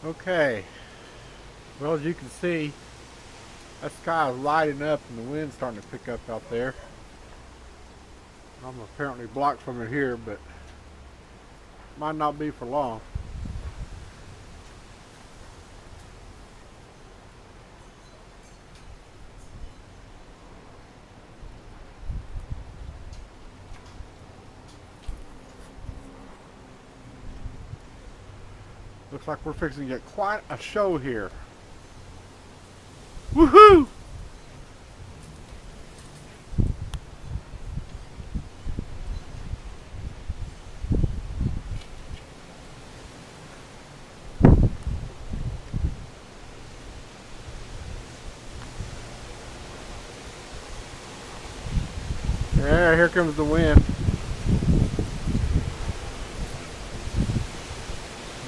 Okay, well, as you can see, that sky is lighting up and the wind's starting to pick up out there. I'm apparently blocked from it here, but might not be for long. Looks like we're fixing to get quite a show here. Woohoo! Yeah, here comes the wind.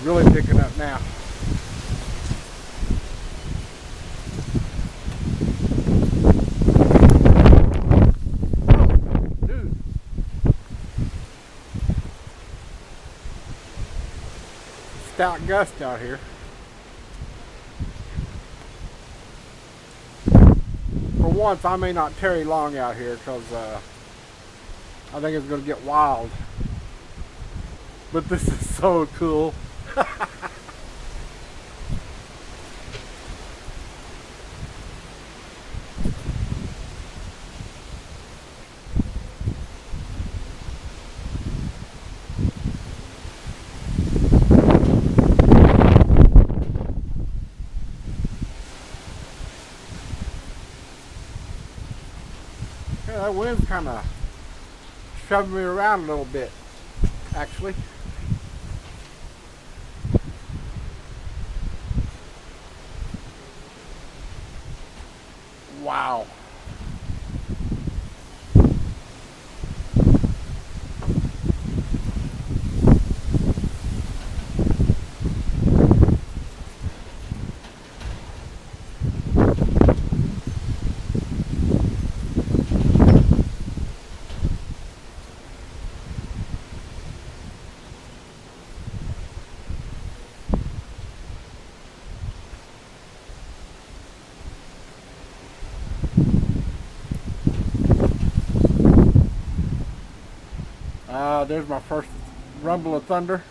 Really picking up now. Dude. Stout gust out here. For once, I may not tarry long out here because I think it's going to get wild. But this is so cool. Yeah, that wind's kind of shoving me around a little bit, actually. Wow. There's my first rumble of thunder.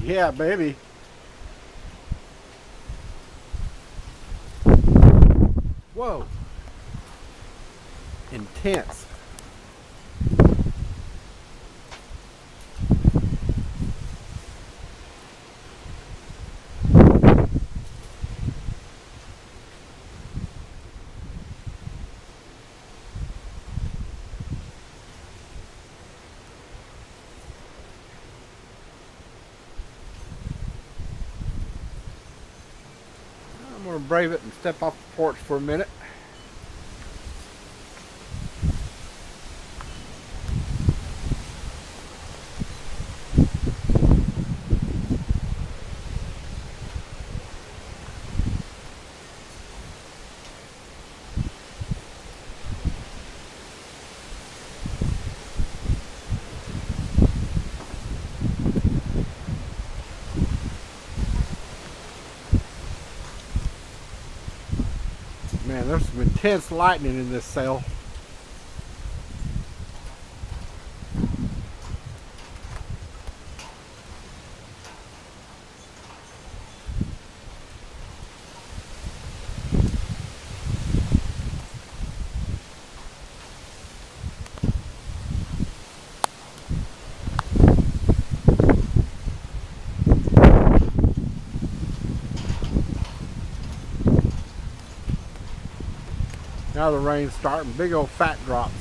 Yeah, baby. Whoa. Intense. I'm going to brave it and step off the porch for a minute. Man, there's some intense lightning in this sail. Now the rain's starting, big old fat drops.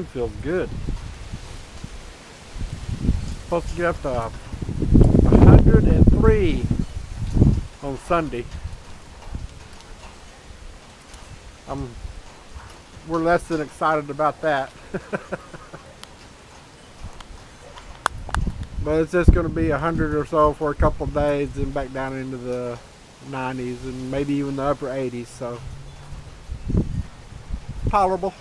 wind feels good. Supposed to get up to 103 on Sunday. We're less than excited about that. But it's just going to be 100 or so for a couple of days, and back down into the 90s and maybe even the upper 80s. So tolerable.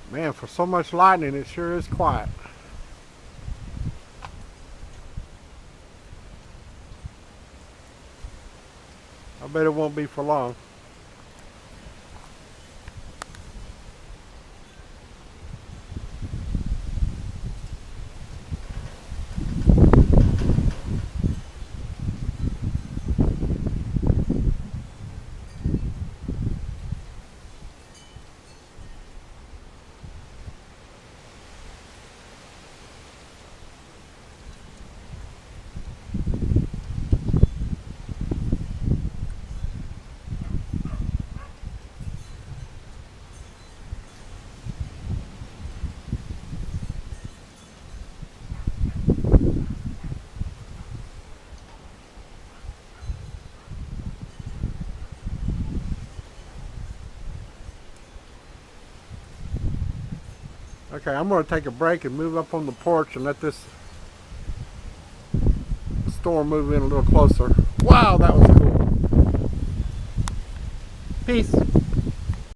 Man, for so much lightning, it sure is quiet. I bet it won't be for long. Okay, I'm going to take a break and move up on the porch and let this storm move in a little closer. Wow, that was cool. Peace.